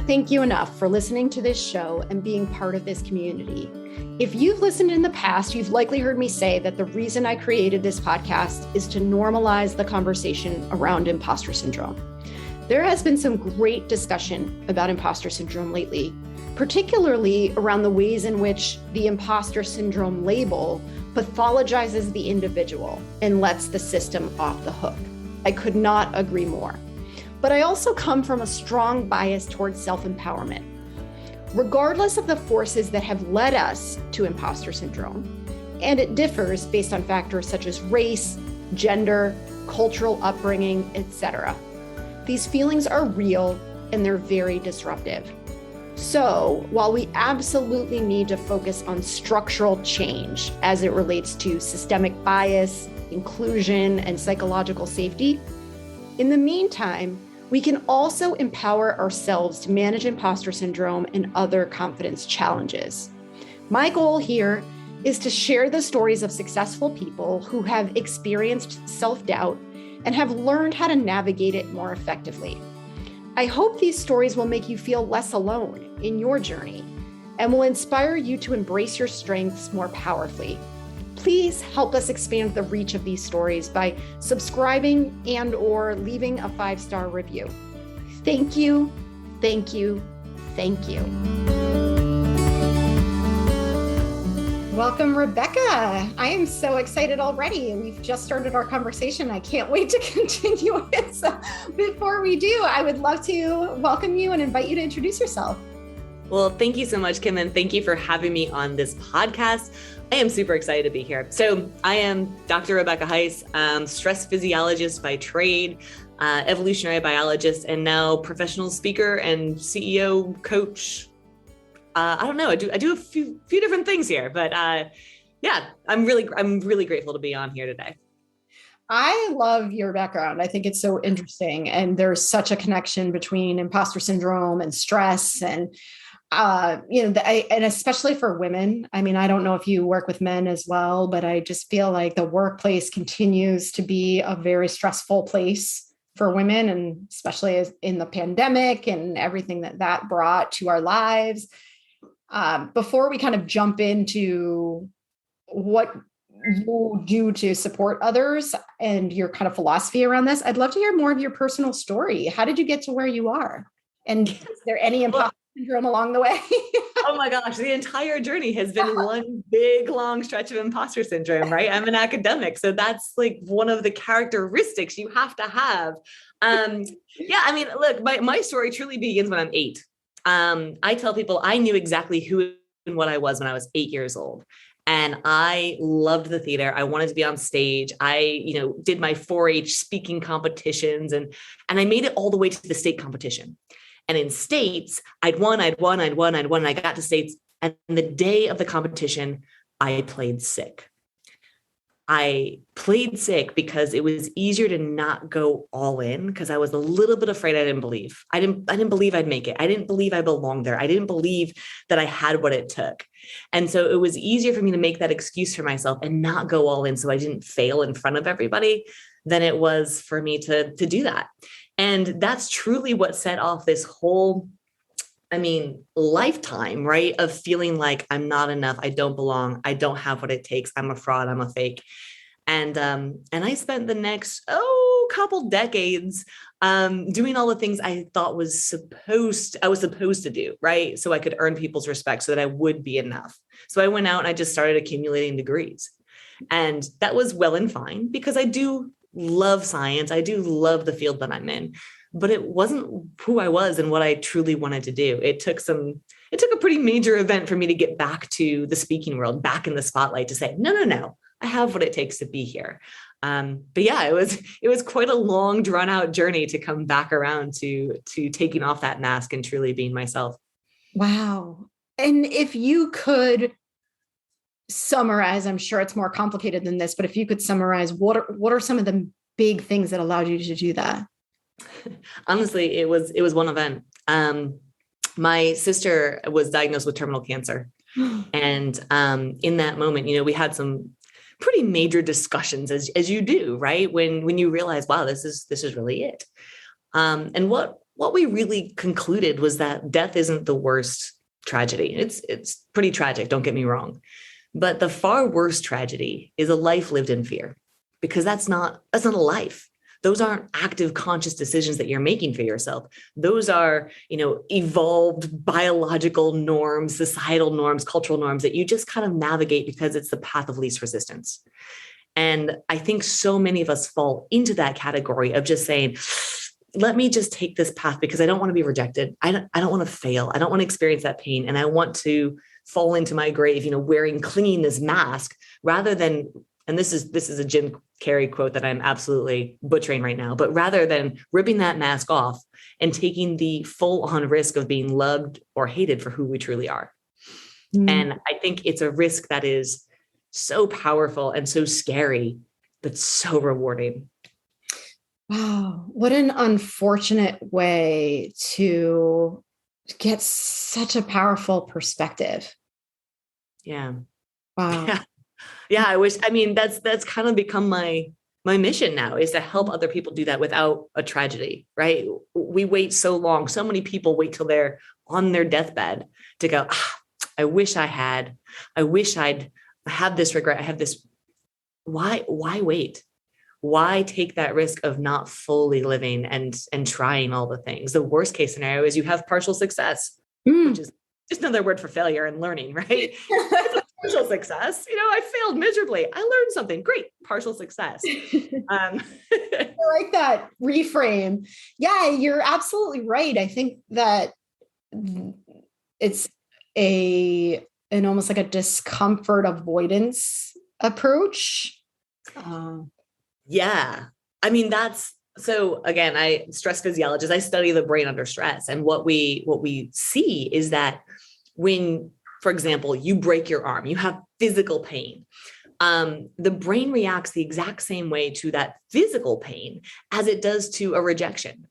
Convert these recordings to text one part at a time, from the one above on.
can't thank you enough for listening to this show and being part of this community. If you've listened in the past, you've likely heard me say that the reason I created this podcast is to normalize the conversation around imposter syndrome. There has been some great discussion about imposter syndrome lately, particularly around the ways in which the imposter syndrome label pathologizes the individual and lets the system off the hook. I could not agree more. But I also come from a strong bias towards self-empowerment. Regardless of the forces that have led us to imposter syndrome, and it differs based on factors such as race, gender, cultural upbringing, etc. These feelings are real and they're very disruptive. So while we absolutely need to focus on structural change as it relates to systemic bias, inclusion, and psychological safety, in the meantime, we can also empower ourselves to manage imposter syndrome and other confidence challenges. My goal here is to share the stories of successful people who have experienced self-doubt and have learned how to navigate it more effectively. I hope these stories will make you feel less alone in your journey and will inspire you to embrace your strengths more powerfully. Please help us expand the reach of these stories by subscribing and/or leaving a 5-star review. Thank you, thank you, thank you. Welcome, Rebecca. I am so excited already. We've just started our conversation. I can't wait to continue it. So before we do, I would love to welcome you and invite you to introduce yourself. Well, thank you so much, Kim, and thank you for having me on this podcast. I am super excited to be here. So I am Dr. Rebecca Heiss, stress physiologist by trade, evolutionary biologist, and now professional speaker and CEO coach. I don't know. I do a few different things here, but yeah, I'm really grateful to be on here today. I love your background. I think it's so interesting, and there's such a connection between imposter syndrome and stress, and and especially for women. I mean, I don't know if you work with men as well, but I just feel like the workplace continues to be a very stressful place for women, and especially as in the pandemic and everything that brought to our lives. Before we kind of jump into what you do to support others and your kind of philosophy around this, I'd love to hear more of your personal story. How did you get to where you are? And is there any imposter syndrome along the way? Oh my gosh, the entire journey has been one big, long stretch of imposter syndrome, right? I'm an academic, so that's like one of the characteristics you have to have. Yeah, I mean, look, my story truly begins when I'm 8. I tell people I knew exactly who and what I was when I was 8 years old. And I loved the theater. I wanted to be on stage. I, did my 4-H speaking competitions and I made it all the way to the state competition. And in states, I'd won. And I got to states. And the day of the competition, I played sick. I played sick because it was easier to not go all in because I was a little bit afraid. I didn't believe I'd make it. I didn't believe I belonged there. I didn't believe that I had what it took. And so it was easier for me to make that excuse for myself and not go all in so I didn't fail in front of everybody than it was for me to do that. And that's truly what set off this whole lifetime, right? Of feeling like I'm not enough. I don't belong. I don't have what it takes. I'm a fraud. I'm a fake. And I spent the next, couple decades, doing all the things I thought I was supposed to do, right? So I could earn people's respect so that I would be enough. So I went out and I just started accumulating degrees. And that was well and fine because I do love science. I do love the field that I'm in. But it wasn't who I was and what I truly wanted to do. It took a pretty major event for me to get back to the speaking world, back in the spotlight to say, no, I have what it takes to be here. But yeah, it was quite a long drawn out journey to come back around to taking off that mask and truly being myself. Wow. And if you could summarize, I'm sure it's more complicated than this, but if you could summarize, what are some of the big things that allowed you to do that? Honestly, it was one event. My sister was diagnosed with terminal cancer. And in that moment, we had some pretty major discussions as you do, right? When you realize, wow, this is really it. And what what we really concluded was that death isn't the worst tragedy. It's pretty tragic, don't get me wrong. But the far worse tragedy is a life lived in fear, because that's not a life. Those aren't active conscious decisions that you're making for yourself. Those are, evolved biological norms, societal norms, cultural norms that you just kind of navigate because it's the path of least resistance. And I think so many of us fall into that category of just saying, let me just take this path because I don't want to be rejected. I don't want to fail. I don't want to experience that pain. And I want to fall into my grave, clinging this mask rather than, and this is a Jim Carrey quote that I'm absolutely butchering right now, but rather than ripping that mask off and taking the full on risk of being loved or hated for who we truly are. And I think it's a risk that is so powerful and so scary, but so rewarding. Wow, what an unfortunate way to get such a powerful perspective. Yeah. Wow. Yeah. That's kind of become my mission now, is to help other people do that without a tragedy, right? We wait so long. So many people wait till they're on their deathbed to go, I wish I'd have this regret. I have this. Why wait? Why take that risk of not fully living and trying all the things? The worst case scenario is you have partial success, which is just another word for failure and learning, right? It's a partial success. I failed miserably. I learned something. Great. Partial success. I like that reframe. Yeah, you're absolutely right. I think that it's an almost like a discomfort avoidance approach. Yeah. So again, I stress physiologist, I study the brain under stress. And what we see is that when, for example, you break your arm, you have physical pain. The brain reacts the exact same way to that physical pain as it does to a rejection.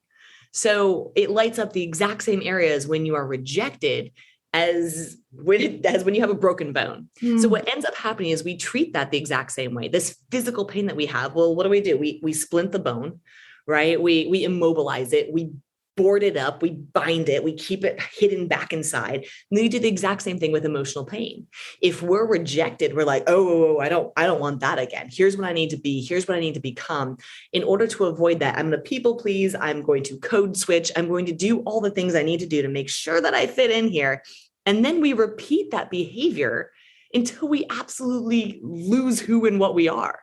So it lights up the exact same areas when you are rejected as when you have a broken bone. So what ends up happening is we treat that the exact same way. This physical pain that we have, well, what do? We splint the bone, right? We immobilize it. We board it up. We bind it. We keep it hidden back inside. And then you do the exact same thing with emotional pain. If we're rejected, we're like, oh, I don't want that again. Here's what I need to be. Here's what I need to become. In order to avoid that, I'm going to people please. I'm going to code switch. I'm going to do all the things I need to do to make sure that I fit in here. And then we repeat that behavior until we absolutely lose who and what we are,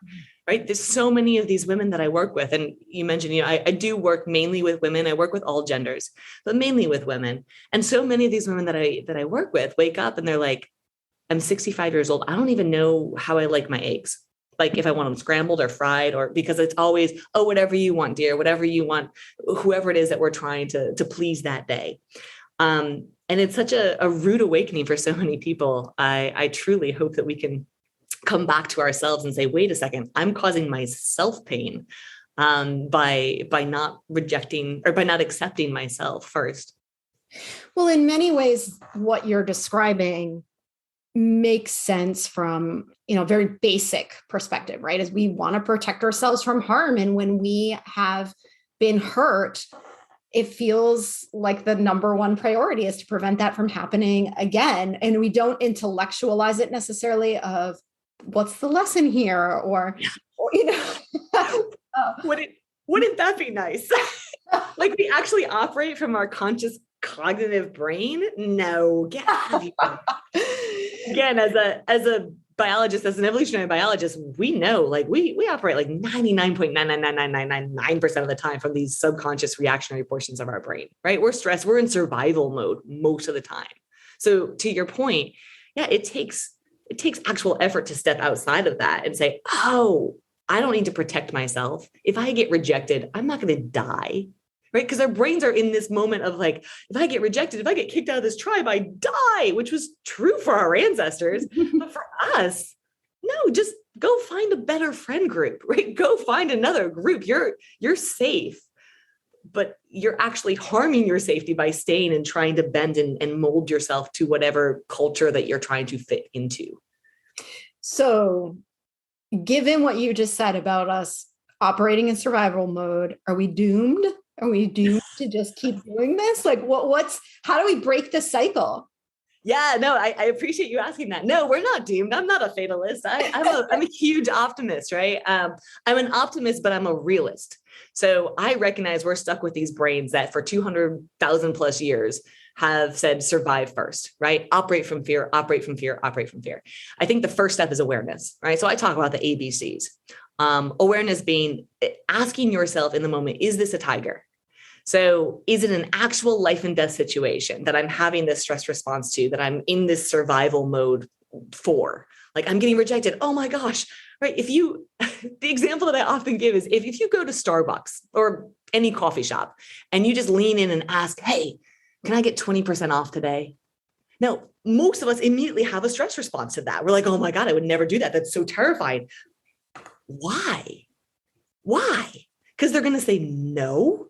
right? There's so many of these women that I work with. And you mentioned, I do work mainly with women. I work with all genders, but mainly with women. And so many of these women that I work with wake up and they're like, I'm 65 years old. I don't even know how I like my eggs. Like if I want them scrambled or fried, or because it's always, whatever you want, dear, whatever you want, whoever it is that we're trying to please that day. And it's such a rude awakening for so many people. I truly hope that we can come back to ourselves and say, wait a second, I'm causing myself pain by not rejecting or by not accepting myself first. Well, in many ways, what you're describing makes sense from, very basic perspective, right? As we want to protect ourselves from harm. And when we have been hurt, it feels like the number one priority is to prevent that from happening again. And we don't intellectualize it necessarily of what's the lesson here or wouldn't that be nice? Like we actually operate from our conscious cognitive brain? No, get out of here. Again, as a biologist, as an evolutionary biologist, we know like we operate like 99.99999% of the time from these subconscious reactionary portions of our brain, right? We're stressed, we're in survival mode most of the time. So to your point, yeah, it takes actual effort to step outside of that and say, oh, I don't need to protect myself. If I get rejected, I'm not going to die. Right? Because our brains are in this moment of like, if I get rejected, if I get kicked out of this tribe, I die, which was true for our ancestors. But for us, no, just go find a better friend group, right? Go find another group. You're safe, but you're actually harming your safety by staying and trying to bend and mold yourself to whatever culture that you're trying to fit into. So given what you just said about us operating in survival mode, are we doomed? Are we doomed to just keep doing this? Like how do we break the cycle? Yeah, no, I appreciate you asking that. No, we're not doomed. I'm not a fatalist. I'm a huge optimist, right? I'm an optimist, but I'm a realist. So I recognize we're stuck with these brains that for 200,000 plus years have said survive first, right? Operate from fear, operate from fear, operate from fear. I think the first step is awareness, right? So I talk about the ABCs. Awareness being asking yourself in the moment, is this a tiger? So is it an actual life and death situation that I'm having this stress response to, that I'm in this survival mode for? Like I'm getting rejected. Oh my gosh, right? The example that I often give is if you go to Starbucks or any coffee shop and you just lean in and ask, hey, can I get 20% off today? Now, most of us immediately have a stress response to that. We're like, oh my God, I would never do that. That's so terrifying. Why? Because they're going to say no.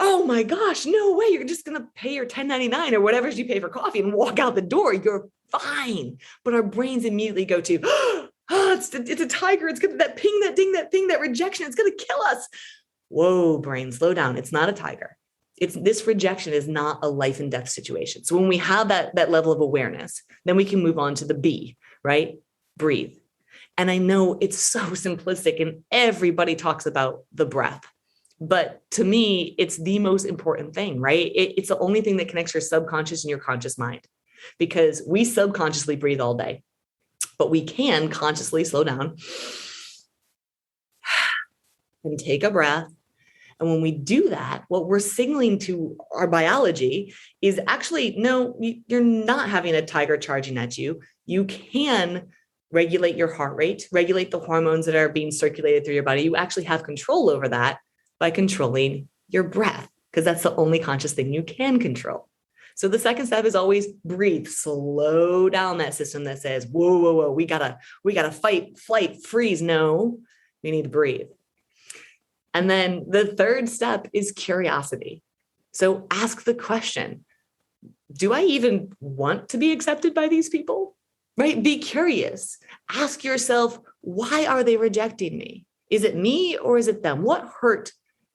Oh my gosh, no way. You're just going to pay your $10.99 or whatever you pay for coffee and walk out the door. You're fine. But our brains immediately go to, oh, it's a tiger. It's going to that ping, that ding, that thing, that rejection. It's going to kill us. Whoa, brain, slow down. It's not a tiger. This rejection is not a life and death situation. So when we have that level of awareness, then we can move on to the B, right? Breathe. And I know it's so simplistic and everybody talks about the breath. But to me, it's the most important thing, right? It's the only thing that connects your subconscious and your conscious mind, because we subconsciously breathe all day, but we can consciously slow down and take a breath. And when we do that, what we're signaling to our biology is actually, no, you're not having a tiger charging at you. You can regulate your heart rate, regulate the hormones that are being circulated through your body. You actually have control over that by controlling your breath, because that's the only conscious thing you can control. So the second step is always breathe, slow down that system that says, whoa, we gotta fight, flight, freeze. No, we need to breathe. And then the third step is curiosity. So ask the question, do I even want to be accepted by these people? Right? Be curious. Ask yourself, why are they rejecting me? Is it me or is it them? What hurt?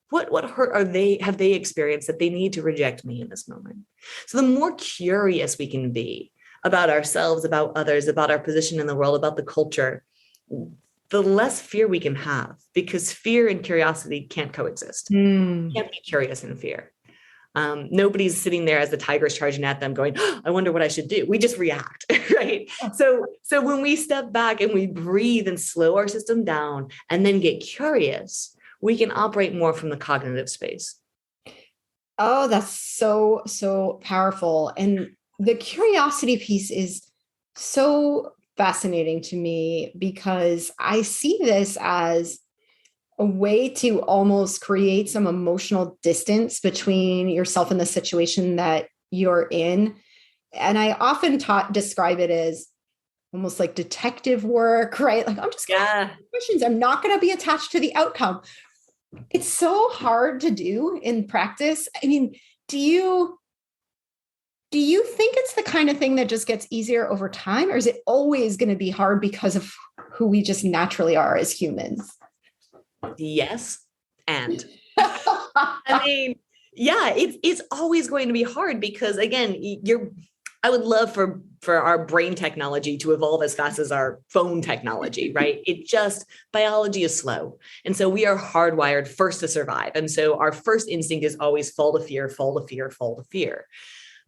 What hurt have they experienced that they need to reject me in this moment? So the more curious we can be about ourselves, about others, about our position in the world, about the culture, the less fear we can have, because fear and curiosity can't coexist. You can't be curious and fear. Nobody's sitting there as the tiger's charging at them going, oh, I wonder what I should do. We just react, right? So when we step back and we breathe and slow our system down and then get curious, we can operate more from the cognitive space. Oh, that's so, so powerful. And the curiosity piece is so fascinating to me, because I see this as a way to almost create some emotional distance between yourself and the situation that you're in. And I often describe it as almost like detective work, right? Like I'm just going to ask questions. I'm not going to be attached to the outcome. It's so hard to do in practice. I mean, do you think it's the kind of thing that just gets easier over time, or is it always going to be hard because of who we just naturally are as humans? Yes. And I mean, yeah, it's always going to be hard because, again, I would love for our brain technology to evolve as fast as our phone technology, right? Biology is slow. And so we are hardwired first to survive. And so our first instinct is always fall to fear, fall to fear, fall to fear.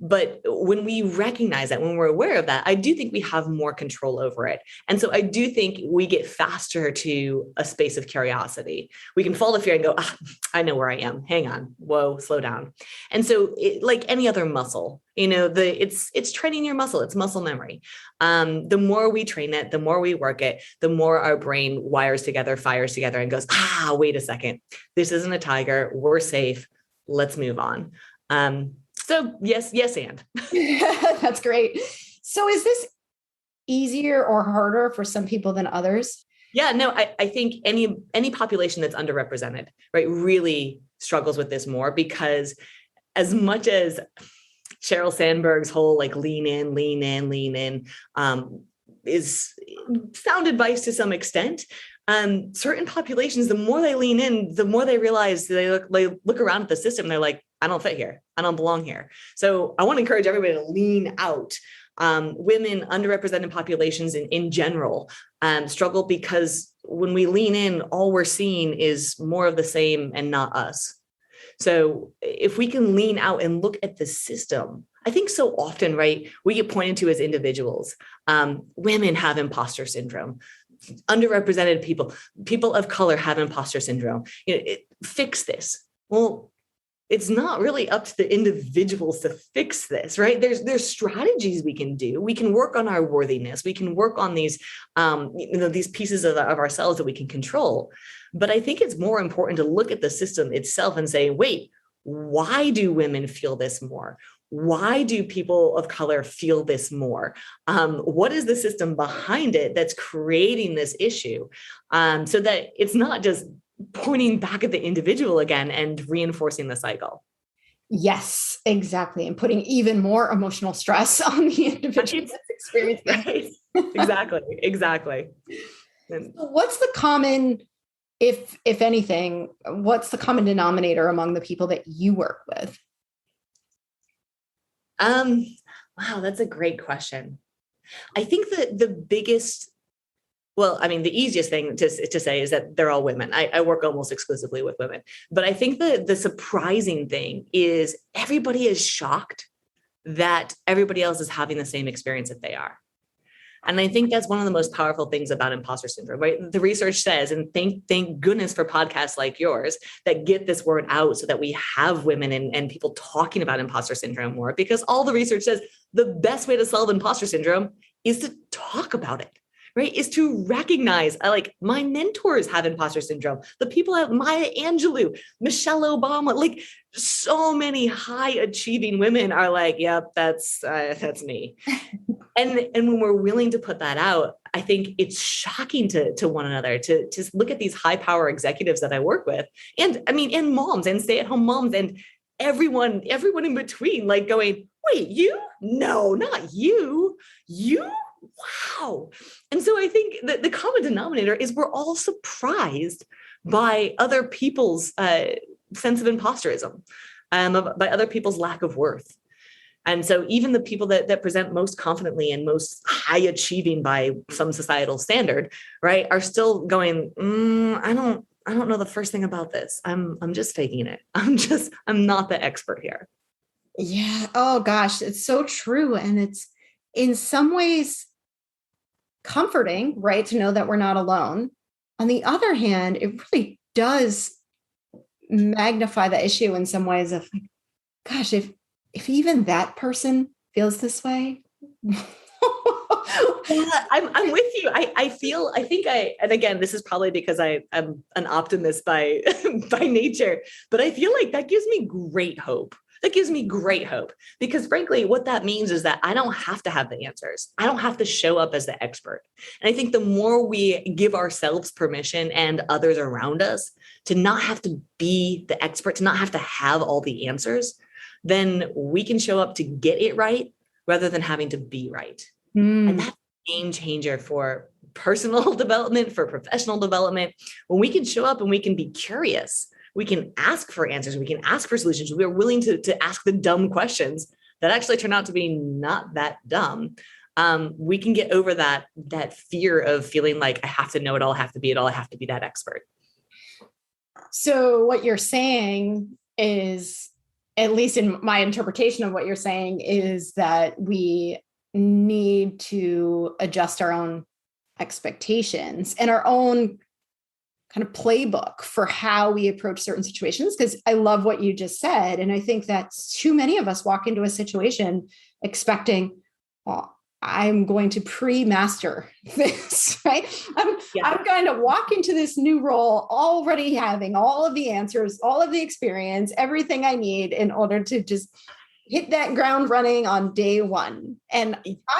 But when we recognize that, when we're aware of that, I do think we have more control over it. And so I do think we get faster to a space of curiosity. We can fall to fear and go, I know where I am. Hang on. Whoa, slow down. And so like any other muscle, it's training your muscle. It's muscle memory. The more we train it, the more we work it, the more our brain wires together, fires together and goes, wait a second. This isn't a tiger. We're safe. Let's move on. So yes, and. That's great. So is this easier or harder for some people than others? Yeah, no, I think any population that's underrepresented, right, really struggles with this more, because as much as Sheryl Sandberg's whole like lean in, is sound advice to some extent. Certain populations, the more they lean in, the more they realize they look around at the system. They're like, I don't fit here. I don't belong here. So I want to encourage everybody to lean out. Women, underrepresented populations in general, struggle because when we lean in, all we're seeing is more of the same and not us. So if we can lean out and look at the system, I think so often, right, we get pointed to as individuals. Women have imposter syndrome. Underrepresented people of color have imposter syndrome. Fix this. Well, it's not really up to the individuals to fix this, right? There's strategies we can do. We can work on our worthiness. We can work on these, these pieces of ourselves that we can control. But I think it's more important to look at the system itself and say, wait, why do women feel this more? Why do people of color feel this more? What is the system behind it that's creating this issue? So that it's not just pointing back at the individual again and reinforcing the cycle. Yes, exactly. And putting even more emotional stress on the individual that's experiencing it. Right. Exactly. So what's the common, if anything, what's the common denominator among the people that you work with? Wow, that's a great question. I think that the biggest, the easiest thing to say is that they're all women. I work almost exclusively with women, but I think the surprising thing is everybody is shocked that everybody else is having the same experience that they are. And I think that's one of the most powerful things about imposter syndrome, right? The research says, and thank goodness for podcasts like yours that get this word out so that we have women and people talking about imposter syndrome more, because all the research says the best way to solve imposter syndrome is to talk about it, right? Is to recognize, like, my mentors have imposter syndrome. The people at Maya Angelou, Michelle Obama, like so many high achieving women are like, yep, that's me. And when we're willing to put that out, I think it's shocking to one another to look at these high power executives that I work with, and moms and stay-at-home moms and everyone in between, like going, wait, you? No, not you. You? Wow. And so I think that the common denominator is we're all surprised by other people's sense of imposterism, by other people's lack of worth. And so even the people that present most confidently and most high achieving by some societal standard, right, are still going, I don't know the first thing about this. I'm just faking it. I'm not the expert here. Yeah. Oh gosh, it's so true. And it's in some ways comforting, right, to know that we're not alone. On the other hand, it really does magnify the issue in some ways of like, gosh, if even that person feels this way. Yeah, I'm with you. And again, this is probably because I'm an optimist by nature, but I feel like that gives me great hope. Because frankly, what that means is that I don't have to have the answers. I don't have to show up as the expert. And I think the more we give ourselves permission and others around us to not have to be the expert, to not have to have all the answers, then we can show up to get it right rather than having to be right. And that's a game changer for personal development, for professional development. When we can show up and we can be curious, we can ask for answers, we can ask for solutions. We are willing to ask the dumb questions that actually turn out to be not that dumb. We can get over that fear of feeling like I have to know it all, I have to be it all, I have to be that expert. So what you're saying is, at least in my interpretation of what you're saying, is that we need to adjust our own expectations and our own kind of playbook for how we approach certain situations. Because I love what you just said. And I think that too many of us walk into a situation expecting, well, I'm going to pre-master this, right? I'm going to walk into this new role already having all of the answers, all of the experience, everything I need in order to just hit that ground running on day one. And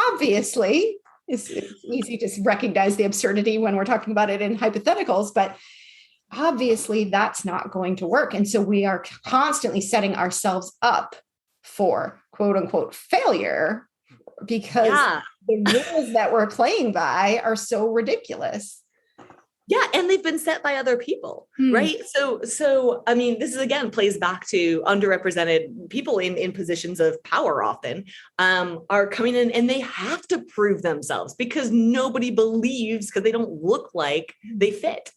obviously, it's easy to recognize the absurdity when we're talking about it in hypotheticals, but obviously that's not going to work. And so we are constantly setting ourselves up for quote unquote failure because Yeah. the rules that we're playing by are so ridiculous. Yeah. And they've been set by other people, right? So, I mean, this is again, plays back to underrepresented people in positions of power often, are coming in and they have to prove themselves because nobody believes, because they don't look like they fit.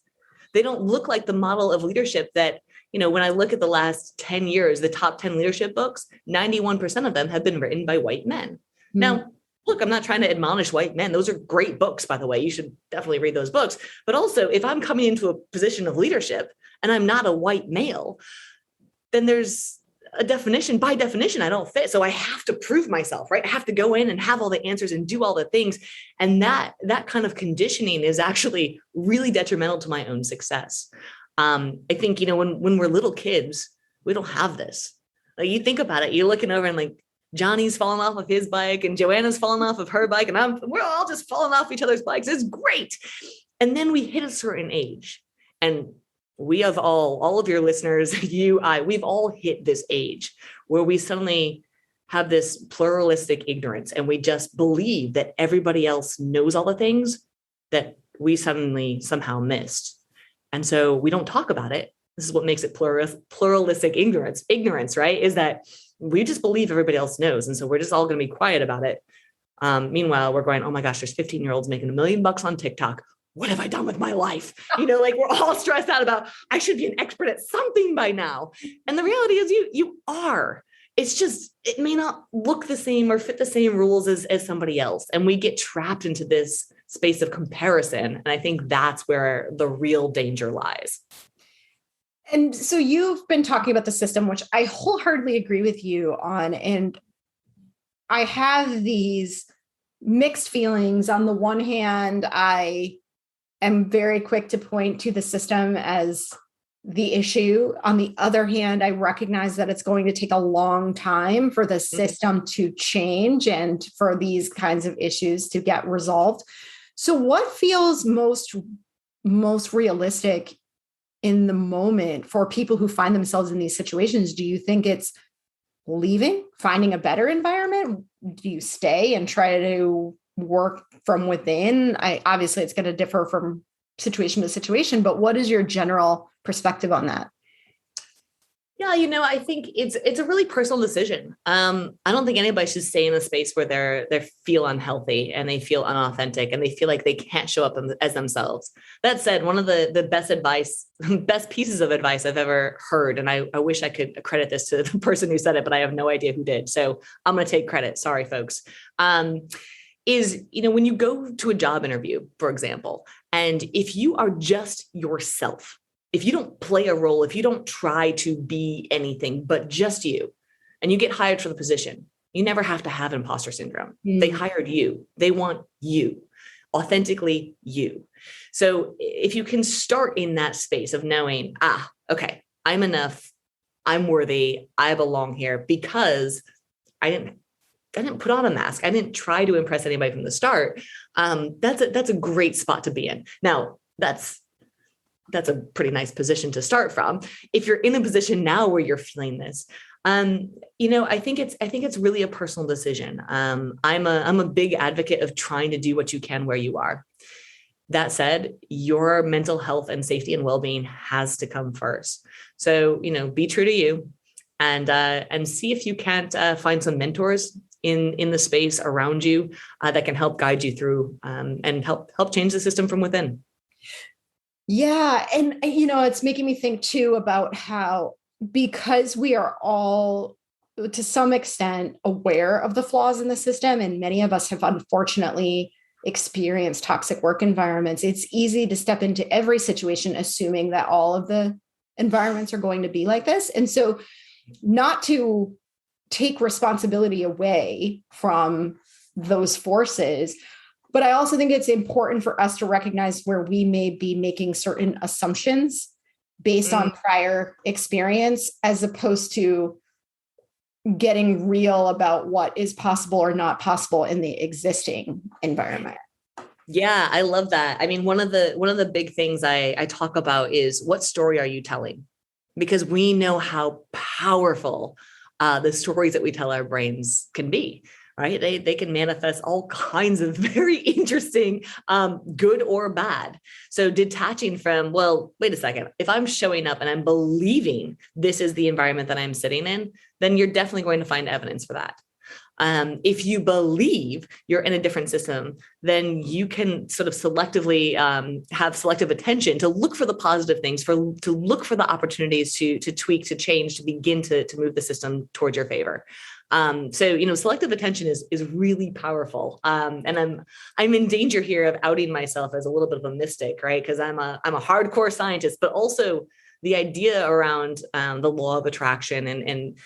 They don't look like the model of leadership that, when I look at the last 10 years, the top 10 leadership books, 91% of them have been written by white men. Now, look, I'm not trying to admonish white men. Those are great books, by the way. You should definitely read those books. But also, if I'm coming into a position of leadership and I'm not a white male, then there's a definition. By definition, I don't fit. So I have to prove myself, right? I have to go in and have all the answers and do all the things. And that kind of conditioning is actually really detrimental to my own success. I think, when we're little kids, we don't have this. Like, you think about it, you're looking over and like, Johnny's falling off of his bike and Joanna's falling off of her bike and we're all just falling off each other's bikes. It's great. And then we hit a certain age, and we have all of your listeners, we've all hit this age where we suddenly have this pluralistic ignorance and we just believe that everybody else knows all the things that we suddenly somehow missed. And so we don't talk about it. This is what makes it pluralistic ignorance, right? Is that we just believe everybody else knows. And so we're just all going to be quiet about it. Meanwhile, we're going, oh my gosh, there's 15-year-olds making $1 million on TikTok. What have I done with my life? Like, we're all stressed out about, I should be an expert at something by now. And the reality is you are. It's just, it may not look the same or fit the same rules as somebody else. And we get trapped into this space of comparison. And I think that's where the real danger lies. And so you've been talking about the system, which I wholeheartedly agree with you on. And I have these mixed feelings. On the one hand, I am very quick to point to the system as the issue. On the other hand, I recognize that it's going to take a long time for the system to change and for these kinds of issues to get resolved. So what feels most realistic in the moment for people who find themselves in these situations? Do you think it's leaving, finding a better environment? Do you stay and try to work from within? Obviously it's going to differ from situation to situation, but what is your general perspective on that? Yeah, I think it's a really personal decision. I don't think anybody should stay in a space where they feel unhealthy and they feel unauthentic and they feel like they can't show up as themselves. That said, one of the best pieces of advice I've ever heard, and I wish I could credit this to the person who said it, but I have no idea who did. So I'm going to take credit. Sorry, folks. Is, when you go to a job interview, for example, and if you are just yourself, if you don't play a role, if you don't try to be anything but just you, and you get hired for the position, you never have to have imposter syndrome. They hired you. They want you, authentically you. So if you can start in that space of knowing, okay, I'm enough, I'm worthy, I belong here because I didn't put on a mask. I didn't try to impress anybody from the start. That's a great spot to be in. Now, that's a pretty nice position to start from. If you're in a position now where you're feeling this, I think it's really a personal decision. I'm a big advocate of trying to do what you can where you are. That said, your mental health and safety and well-being has to come first. So, be true to you and see if you can't find some mentors in the space around you that can help guide you through and help change the system from within. Yeah. And, it's making me think too about how, because we are all to some extent aware of the flaws in the system, and many of us have unfortunately experienced toxic work environments, it's easy to step into every situation assuming that all of the environments are going to be like this. And so not to take responsibility away from those forces, but I also think it's important for us to recognize where we may be making certain assumptions based on prior experience, as opposed to getting real about what is possible or not possible in the existing environment. Yeah, I love that. I mean, one of the big things I talk about is, what story are you telling? Because we know how powerful the stories that we tell our brains can be. right? They can manifest all kinds of very interesting, good or bad. So detaching from, well, wait a second, if I'm showing up and I'm believing this is the environment that I'm sitting in, then you're definitely going to find evidence for that. If you believe you're in a different system, then you can sort of selectively have selective attention to look for the positive things, to look for the opportunities to tweak, to change, to begin to move the system towards your favor. So, selective attention is really powerful. And I'm in danger here of outing myself as a little bit of a mystic, right? Because I'm a hardcore scientist, but also the idea around the law of attraction and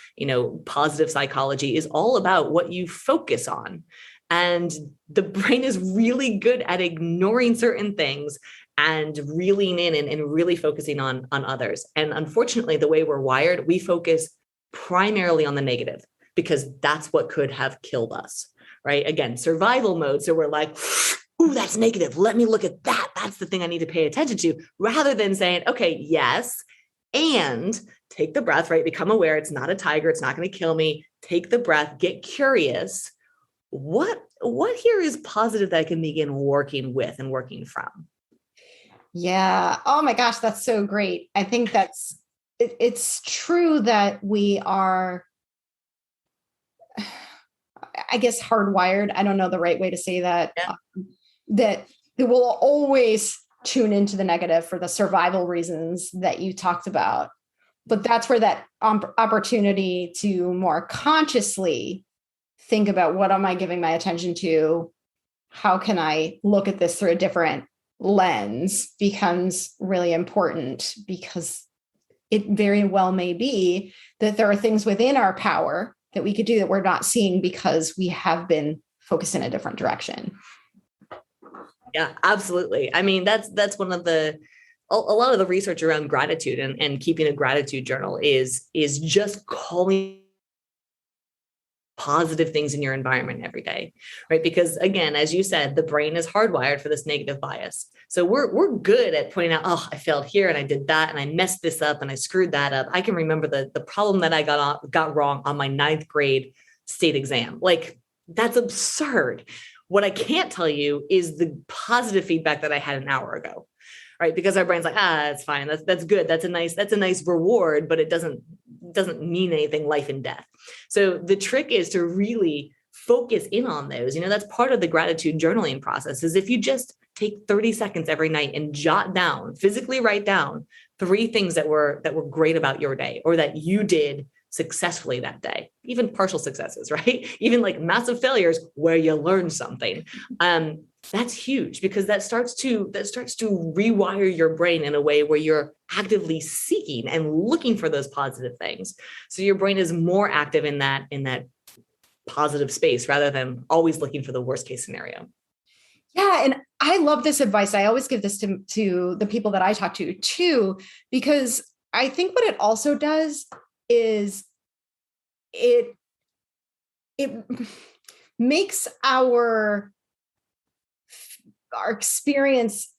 positive psychology is all about what you focus on. And the brain is really good at ignoring certain things and reeling in and really focusing on others. And unfortunately, the way we're wired, we focus primarily on the negative because that's what could have killed us, right? Again, survival mode. So we're like, ooh, that's negative. Let me look at that. That's the thing I need to pay attention to, rather than saying, okay, yes, and take the breath, right? Become aware. It's not a tiger. It's not going to kill me. Take the breath, get curious. What here is positive that I can begin working with and working from? Yeah. Oh my gosh, that's so great. I think it's true that we are, I guess, hardwired. I don't know the right way to say that. Yeah. That will always tune into the negative for the survival reasons that you talked about. But that's where that opportunity to more consciously think about, what am I giving my attention to? How can I look at this through a different lens, becomes really important, because it very well may be that there are things within our power that we could do that we're not seeing because we have been focused in a different direction. Yeah, absolutely. I mean, that's one of a lot of the research around gratitude and keeping a gratitude journal is just calling positive things in your environment every day, right? Because again, as you said, the brain is hardwired for this negative bias. So we're good at pointing out, oh, I failed here and I did that and I messed this up and I screwed that up. I can remember the problem that I got wrong on my 9th grade state exam. Like, that's absurd. What I can't tell you is the positive feedback that I had an hour ago, right? Because our brain's like, it's fine. That's good. That's a nice reward, but it doesn't mean anything life and death. So the trick is to really focus in on those. That's part of the gratitude journaling process, is if you just take 30 seconds every night and physically write down 3 things that were great about your day, or that you did successful that day, even partial successes, right? Even like massive failures where you learn something. That's huge, because that starts to rewire your brain in a way where you're actively seeking and looking for those positive things. So your brain is more active in that positive space, rather than always looking for the worst case scenario. Yeah. And I love this advice. I always give this to the people that I talk to too, because I think what it also does is it makes our experience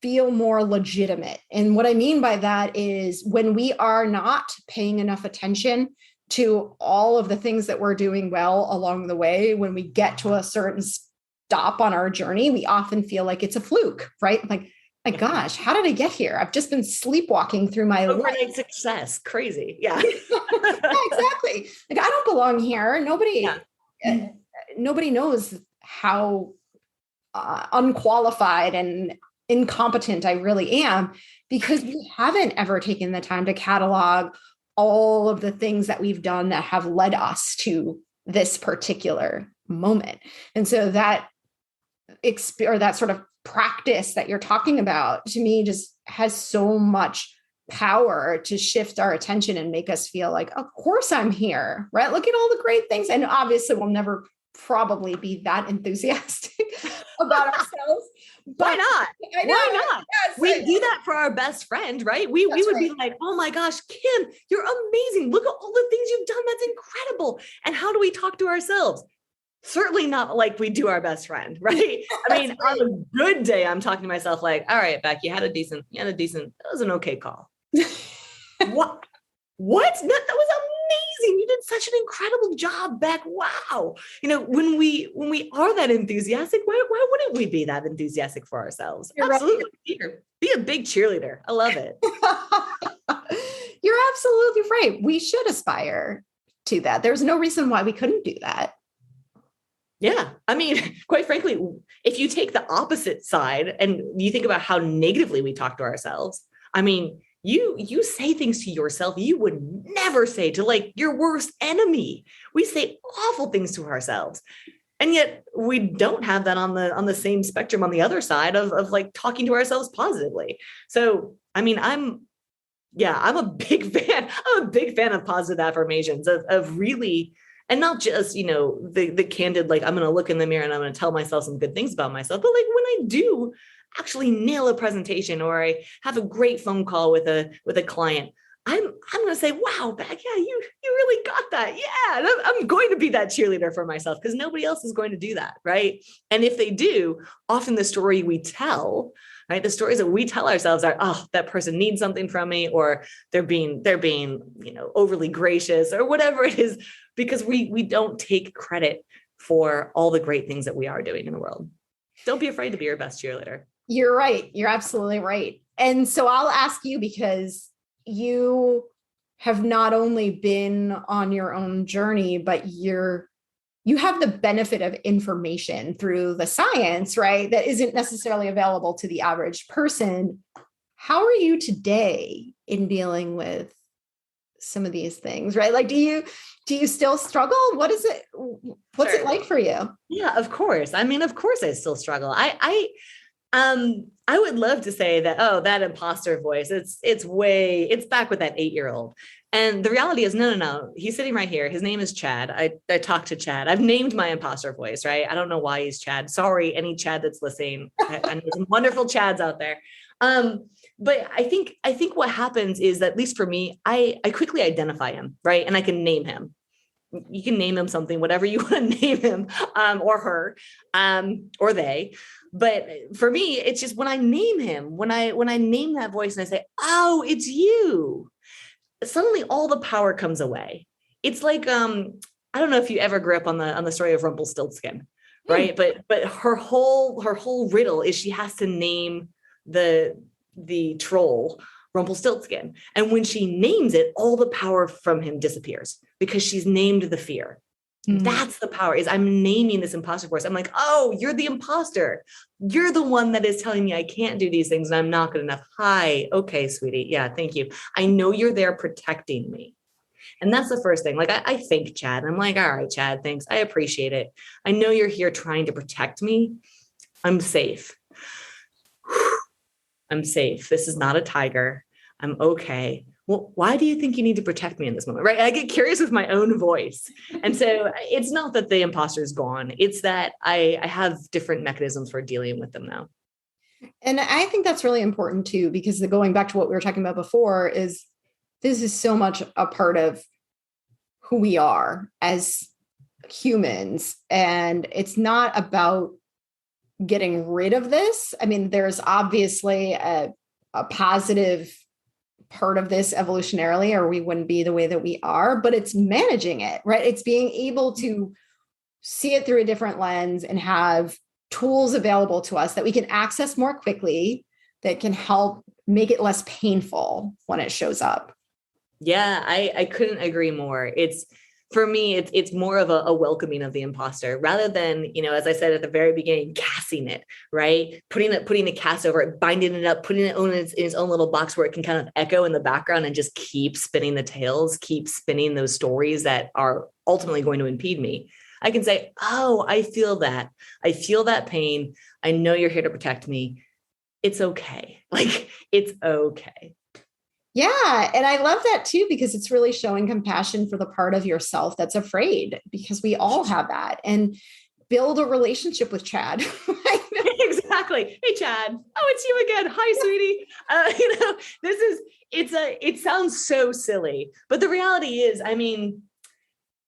feel more legitimate. And what I mean by that is, when we are not paying enough attention to all of the things that we're doing well along the way, when we get to a certain stop on our journey, we often feel like it's a fluke, right? Like, my gosh, how did I get here? I've just been sleepwalking through my overnight success. Crazy. Yeah. Yeah, exactly. Like, I don't belong here. Nobody knows how unqualified and incompetent I really am, because we haven't ever taken the time to catalog all of the things that we've done that have led us to this particular moment. And so that sort of practice that you're talking about, to me, just has so much power to shift our attention and make us feel like, of course I'm here, right? Look at all the great things. And obviously we'll never probably be that enthusiastic about ourselves. But why not? I know. Why not? Yes, we do that for our best friend, right? We would be like, oh my gosh, Kim, you're amazing. Look at all the things you've done. That's incredible. And how do we talk to ourselves? Certainly not like we do our best friend, right? I mean, on a good day, I'm talking to myself like, all right, Beck, that was an okay call. What? That was You did such an incredible job, Beck. Wow. When we are that enthusiastic, why wouldn't we be that enthusiastic for ourselves? You're Absolutely. right. Be a big cheerleader. I love it. You're absolutely right. We should aspire to that. There's no reason why we couldn't do that. Yeah. I mean, quite frankly, if you take the opposite side and you think about how negatively we talk to ourselves, I mean, you say things to yourself you would never say to like your worst enemy. We say awful things to ourselves. And yet we don't have that on the same spectrum on the other side of like talking to ourselves positively. So, I mean, I'm a big fan. I'm a big fan of positive affirmations of really, and not just, the candid, like I'm going to look in the mirror and I'm going to tell myself some good things about myself. But like when I do actually nail a presentation or I have a great phone call with a client, I'm going to say, wow, Beck, yeah, you really got that. Yeah. And I'm going to be that cheerleader for myself because nobody else is going to do that. Right. And if they do, often the story we tell, right, the stories that we tell ourselves are, oh, that person needs something from me, or they're being, overly gracious or whatever it is, because we don't take credit for all the great things that we are doing in the world. Don't be afraid to be your best cheerleader. You're right. You're absolutely right. And so I'll ask you, because you have not only been on your own journey, but you have the benefit of information through the science, right? That isn't necessarily available to the average person. How are you today in dealing with some of these things, right? Like, do you still struggle? What's Sure. it like for you? Yeah, of course. I mean, of course I still struggle. I would love to say that, oh, that imposter voice, it's back with that 8-year-old. And the reality is, no. He's sitting right here. His name is Chad. I talked to Chad. I've named my imposter voice, right? I don't know why he's Chad. Sorry, any Chad that's listening. I know some wonderful Chads out there. But I think what happens is that, at least for me, I quickly identify him, right? And I can name him. You can name him something, whatever you want to name him, or her, or they. But for me, it's just when I name him, when I name that voice and I say, oh, it's you, suddenly all the power comes away. It's like, I don't know if you ever grew up on the story of Rumpelstiltskin, right? But her whole riddle is she has to name the troll Rumpelstiltskin. And when she names it, all the power from him disappears because she's named the fear. Mm-hmm. That's the power, is I'm naming this imposter voice. I'm like, oh, you're the imposter. You're the one that is telling me I can't do these things and I'm not good enough. Hi. Okay, sweetie. Yeah, thank you. I know you're there protecting me. And that's the first thing. Like I thank Chad. I'm like, all right, Chad, thanks. I appreciate it. I know you're here trying to protect me. I'm safe. I'm safe. This is not a tiger. I'm okay. Well, why do you think you need to protect me in this moment? Right? I get curious with my own voice. And so it's not that the imposter is gone. It's that I have different mechanisms for dealing with them now. And I think that's really important too, because going back to what we were talking about before, is this is so much a part of who we are as humans. And it's not about getting rid of this. I mean, there's obviously a positive part of this evolutionarily, or we wouldn't be the way that we are, but it's managing it, right? It's being able to see it through a different lens and have tools available to us that we can access more quickly, that can help make it less painful when it shows up. Yeah, I couldn't agree more. For me, it's more of a welcoming of the imposter rather than, as I said at the very beginning, gassing it, right? Putting a cast over it, binding it up, putting it in its own little box where it can kind of echo in the background and just keep spinning the tales, keep spinning those stories that are ultimately going to impede me. I can say, oh, I feel that. I feel that pain. I know you're here to protect me. It's okay. Like, it's okay. Yeah. And I love that too, because it's really showing compassion for the part of yourself that's afraid, because we all have that, and build a relationship with Chad. Exactly. Hey, Chad. Oh, it's you again. Hi, sweetie. It sounds so silly, but the reality is, I mean,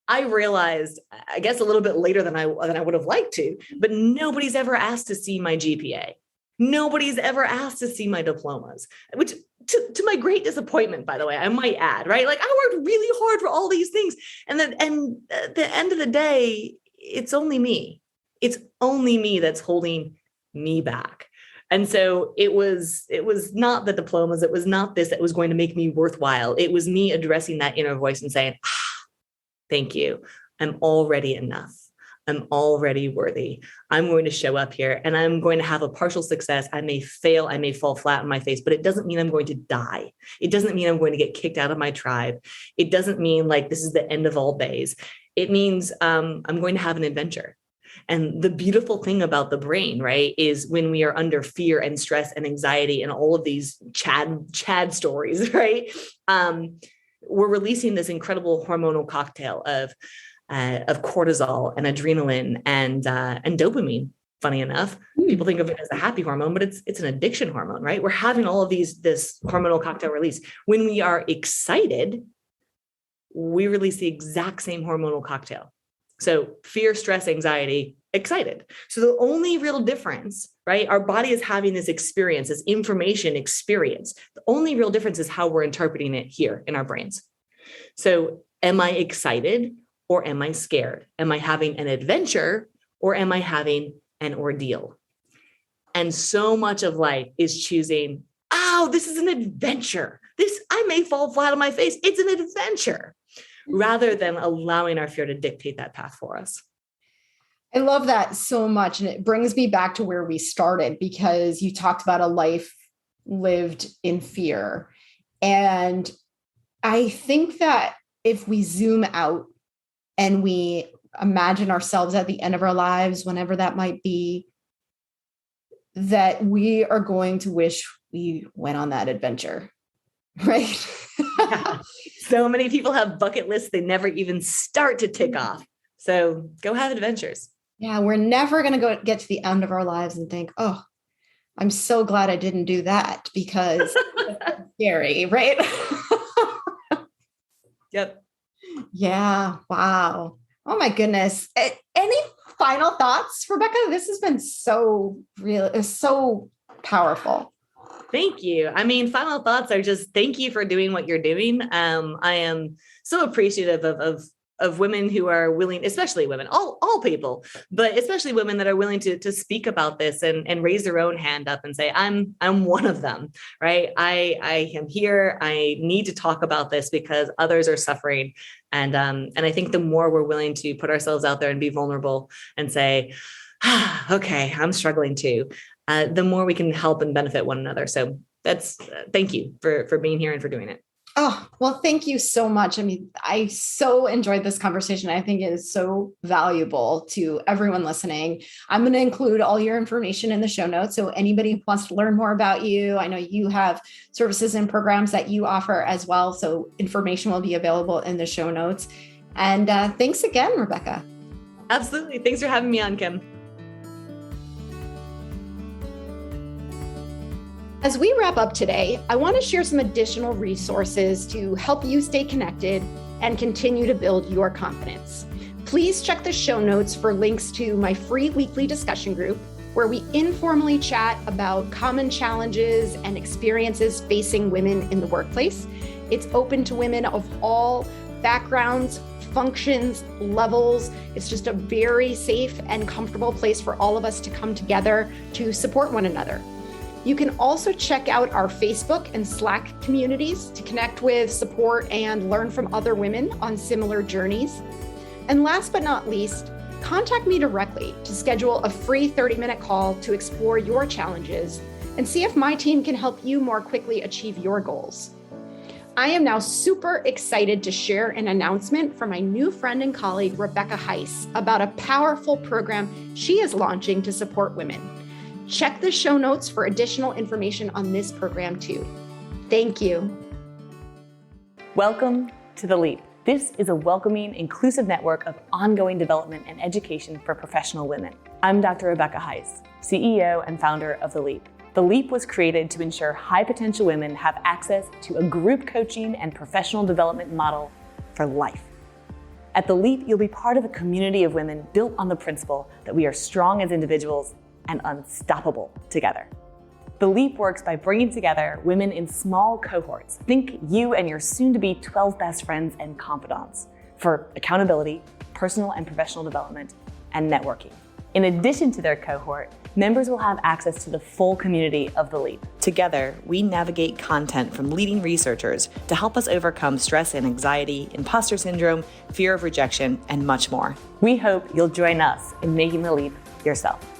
I realized, I guess a little bit later than I would have liked to, but nobody's ever asked to see my GPA. Nobody's ever asked to see my diplomas, which to my great disappointment, by the way, I might add, right? Like I worked really hard for all these things. And at the end of the day, it's only me. It's only me that's holding me back. And so it was not the diplomas. It was not this that was going to make me worthwhile. It was me addressing that inner voice and saying, thank you. I'm already enough. I'm already worthy. I'm going to show up here and I'm going to have a partial success. I may fail. I may fall flat on my face, but it doesn't mean I'm going to die. It doesn't mean I'm going to get kicked out of my tribe. It doesn't mean like this is the end of all days. It means I'm going to have an adventure. And the beautiful thing about the brain, right, is when we are under fear and stress and anxiety and all of these Chad stories, right, we're releasing this incredible hormonal cocktail of cortisol and adrenaline and dopamine. Funny enough, people think of it as a happy hormone, but it's an addiction hormone, right? We're having all of this hormonal cocktail release. When we are excited, we release the exact same hormonal cocktail. So fear, stress, anxiety, excited. So the only real difference, right? Our body is having this experience, this information experience. The only real difference is how we're interpreting it here in our brains. So am I excited or am I scared? Am I having an adventure or am I having an ordeal? And so much of life is choosing, oh, this is an adventure. I may fall flat on my face. It's an adventure. Rather than allowing our fear to dictate that path for us. I love that so much. And it brings me back to where we started, because you talked about a life lived in fear. And I think that if we zoom out and we imagine ourselves at the end of our lives, whenever that might be, that we are going to wish we went on that adventure, right? Yeah. So many people have bucket lists they never even start to tick off. So go have adventures. Yeah, we're never going to get to the end of our lives and think, oh, I'm so glad I didn't do that, because it's scary, right? Yep. Yeah. Wow. Oh my goodness. Any final thoughts, Rebecca? This has been so powerful. Thank you. I mean, final thoughts are just thank you for doing what you're doing. I am so appreciative of women who are willing, especially women, all people, but especially women that are willing to speak about this and raise their own hand up and say, I'm one of them, right? I am here. I need to talk about this because others are suffering. And I think the more we're willing to put ourselves out there and be vulnerable and say, okay, I'm struggling too, the more we can help and benefit one another. So that's thank you for being here and for doing it. Oh, well, thank you so much. I mean, I so enjoyed this conversation. I think it is so valuable to everyone listening. I'm going to include all your information in the show notes. So anybody who wants to learn more about you, I know you have services and programs that you offer as well. So information will be available in the show notes. And thanks again, Rebecca. Absolutely. Thanks for having me on, Kim. As we wrap up today, I want to share some additional resources to help you stay connected and continue to build your confidence. Please check the show notes for links to my free weekly discussion group, where we informally chat about common challenges and experiences facing women in the workplace. It's open to women of all backgrounds, functions, levels. It's just a very safe and comfortable place for all of us to come together to support one another. You can also check out our Facebook and Slack communities to connect with, support, and learn from other women on similar journeys. And last but not least, contact me directly to schedule a free 30-minute call to explore your challenges and see if my team can help you more quickly achieve your goals. I am now super excited to share an announcement from my new friend and colleague, Rebecca Heiss, about a powerful program she is launching to support women. Check the show notes for additional information on this program too. Thank you. Welcome to The Leap. This is a welcoming, inclusive network of ongoing development and education for professional women. I'm Dr. Rebecca Heiss, CEO and founder of The Leap. The Leap was created to ensure high potential women have access to a group coaching and professional development model for life. At The Leap, you'll be part of a community of women built on the principle that we are strong as individuals and unstoppable together. The Leap works by bringing together women in small cohorts. Think you and your soon-to-be 12 best friends and confidants for accountability, personal and professional development, and networking. In addition to their cohort, members will have access to the full community of The Leap. Together, we navigate content from leading researchers to help us overcome stress and anxiety, imposter syndrome, fear of rejection, and much more. We hope you'll join us in making the leap yourself.